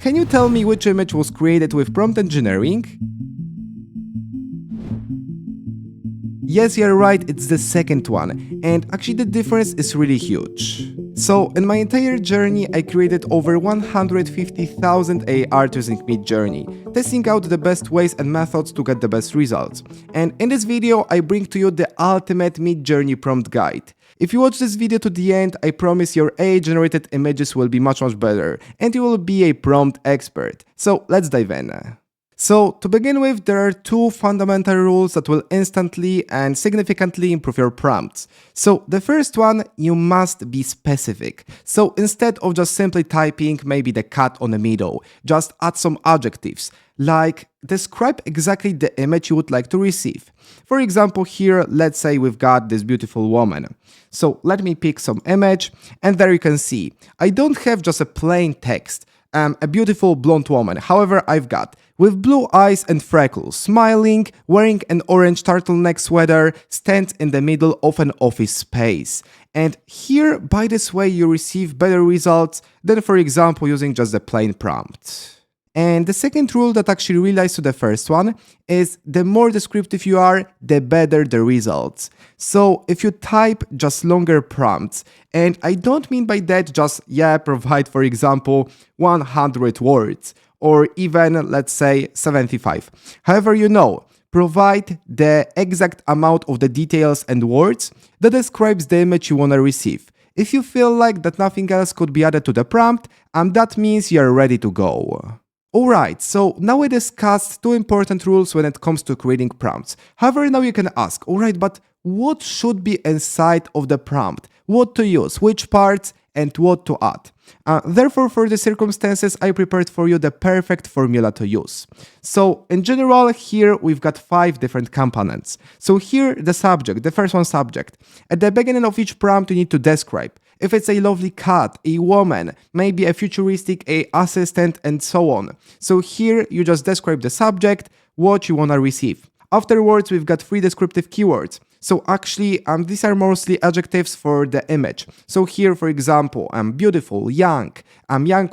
Can you tell me which image was created with prompt engineering? Yes, you're right, it's the second one, and actually the difference is really huge. So, in my entire journey, I created over 150,000 art using Midjourney, testing out the best ways and methods to get the best results. And in this video, I bring to you the ultimate Midjourney prompt guide. If you watch this video to the end, I promise your AI-generated images will be much better, and you will be a prompt expert. So, let's dive in. So, to begin with, there are two fundamental rules that will instantly and significantly improve your prompts. So, the first one, you must be specific. So, instead of just simply typing maybe the cat on the middle, just add some adjectives, like describe exactly the image you would like to receive. For example, here, let's say we've got this beautiful woman. So, let me pick some image, and there you can see, I don't have just a plain text. A beautiful blonde woman, however, I've got with blue eyes and freckles, smiling, wearing an orange turtleneck sweater, stands in the middle of an office space. And here, by this way, you receive better results than, for example, using just the plain prompt. And the second rule that actually relates to the first one is the more descriptive you are, the better the results. So if you type just longer prompts, and I don't mean by that just, provide, for example, 100 words, or even, let's say, 75. However, provide the exact amount of the details and words that describes the image you want to receive. If you feel like that nothing else could be added to the prompt, that means you're ready to go. Alright, so now we discussed two important rules when it comes to creating prompts. However, now you can ask, alright, but what should be inside of the prompt? What to use, which parts, and what to add? Therefore, for the circumstances, I prepared for you the perfect formula to use. So, in general, here we've got 5 different components. So here, the subject, the first one, subject. At the beginning of each prompt, you need to describe. If it's a lovely cat, a woman, maybe a futuristic assistant, and so on. So here, you just describe the subject, what you want to receive. Afterwards, we've got 3 descriptive keywords. So actually, these are mostly adjectives for the image. So here, for example, beautiful, young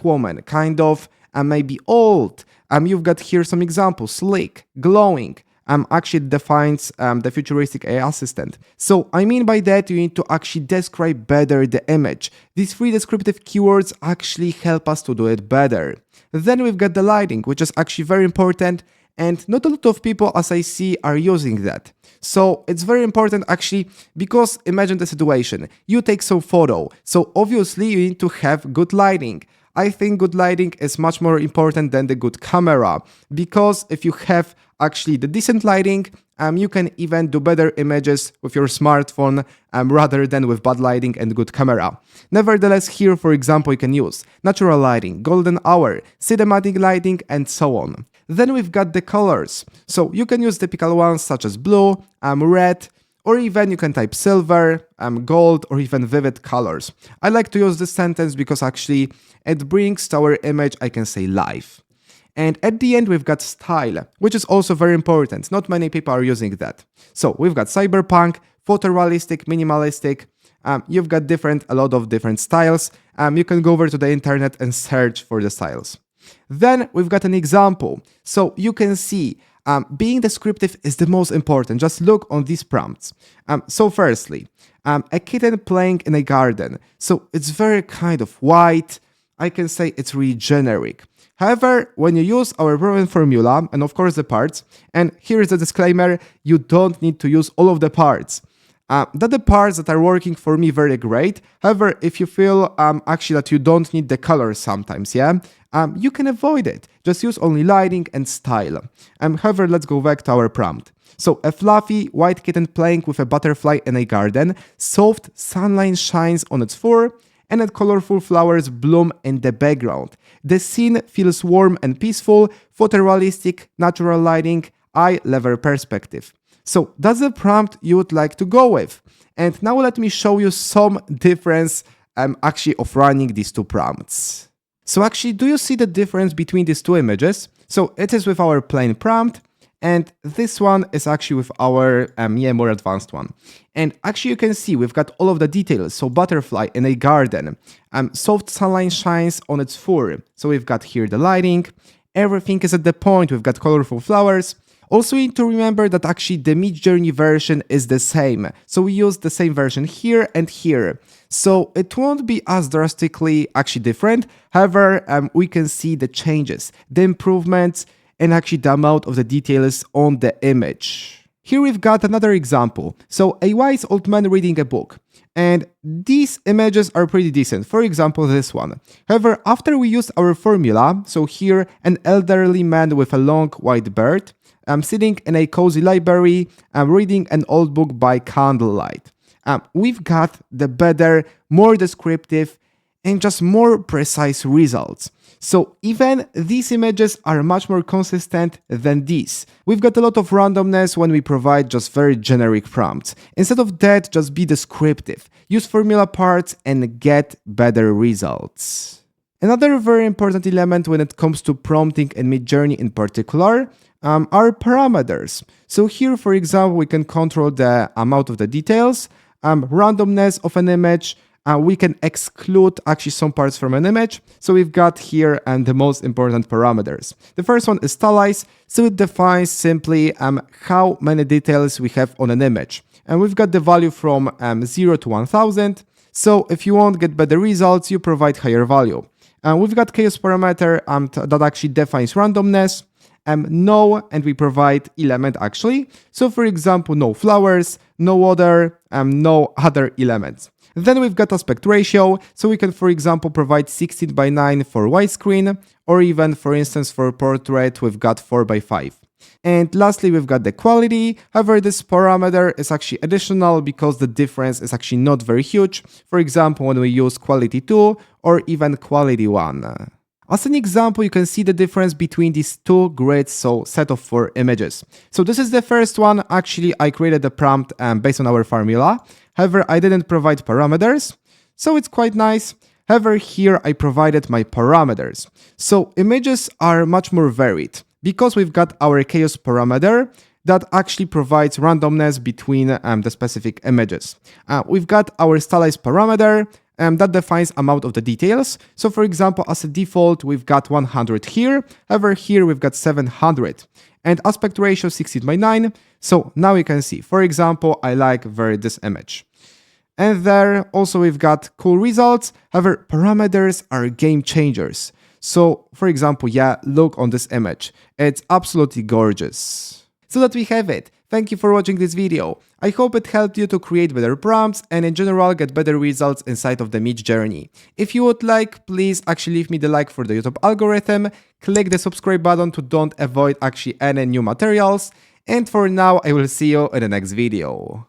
woman, kind of, maybe old. You've got here some examples, slick, glowing. Actually defines the futuristic AI assistant. So I mean by that, you need to actually describe better the image. These 3 descriptive keywords actually help us to do it better. Then we've got the lighting, which is actually very important, and not a lot of people, as I see, are using that. So it's very important actually, because imagine the situation, you take some photo, so obviously you need to have good lighting. I think good lighting is much more important than the good camera, because if you have actually the decent lighting, you can even do better images with your smartphone rather than with bad lighting and good camera. Nevertheless, here, for example, you can use natural lighting, golden hour, cinematic lighting, and so on. Then we've got the colors. So you can use typical ones such as blue, red, or even you can type silver, gold, or even vivid colors. I like to use this sentence because actually it brings to our image, I can say, life. And at the end, we've got style, which is also very important. Not many people are using that. So we've got cyberpunk, photorealistic, minimalistic. You've got a lot of different styles. You can go over to the internet and search for the styles. Then we've got an example. So you can see being descriptive is the most important. Just look on these prompts. So firstly, a kitten playing in a garden. So it's very kind of white. I can say it's really generic. However, when you use our proven formula, and of course the parts, and here's the disclaimer, you don't need to use all of the parts. That the parts that are working for me very great. However, if you feel actually that you don't need the colors sometimes, you can avoid it. Just use only lighting and style. However, let's go back to our prompt. So, a fluffy white kitten playing with a butterfly in a garden, soft sunlight shines on its fur, and colorful flowers bloom in the background. The scene feels warm and peaceful, photorealistic, natural lighting, eye-level perspective. So that's the prompt you would like to go with. And now let me show you some difference actually of running these two prompts. So actually, do you see the difference between these two images? So it is with our plain prompt, And this one is actually with our more advanced one. And actually you can see we've got all of the details. So butterfly in a garden, soft sunlight shines on its fur. So we've got here the lighting, everything is at the point, we've got colorful flowers. Also, you need to remember that actually the Midjourney version is the same. So we use the same version here and here. So it won't be as drastically actually different. However, we can see the changes, the improvements, and actually the amount of the details on the image. Here we've got another example. So a wise old man reading a book. And these images are pretty decent. For example, this one. However, after we used our formula, so here an elderly man with a long white beard, sitting in a cozy library, reading an old book by candlelight. We've got the better, more descriptive, and just more precise results. So even these images are much more consistent than these. We've got a lot of randomness when we provide just very generic prompts. Instead of that, just be descriptive. Use formula parts and get better results. Another very important element when it comes to prompting in Midjourney in particular are parameters. So here, for example, we can control the amount of the details, randomness of an image. We can exclude actually some parts from an image. So we've got here the most important parameters. The first one is stylize. So it defines simply how many details we have on an image. And we've got the value from 0 to 1000. So if you want to get better results, you provide higher value. We've got chaos parameter that actually defines randomness. No, and we provide element actually. So for example, no flowers, no water, no other elements. Then we've got aspect ratio, so we can, for example, provide 16:9 for widescreen, or even, for instance, for portrait, we've got 4:5. And lastly, we've got the quality. However, this parameter is actually additional because the difference is actually not very huge. For example, when we use quality 2 or even quality 1. As an example, you can see the difference between these two grids, so set of 4 images. So this is the first one. Actually, I created the prompt based on our formula. However, I didn't provide parameters, so it's quite nice. However, here I provided my parameters. So images are much more varied because we've got our chaos parameter that actually provides randomness between the specific images. We've got our stylize parameter, that defines amount of the details. So for example, as a default, we've got 100 here. However, here we've got 700. And aspect ratio 16:9. So now you can see, for example, I like this image. And there also we've got cool results. However, parameters are game changers. So for example, yeah, look on this image. It's absolutely gorgeous. So that we have it. Thank you for watching this video. I hope it helped you to create better prompts and in general get better results inside of the Midjourney. If you would like, please actually leave me the like for the YouTube algorithm, click the subscribe button to don't avoid actually any new materials, and for now I will see you in the next video.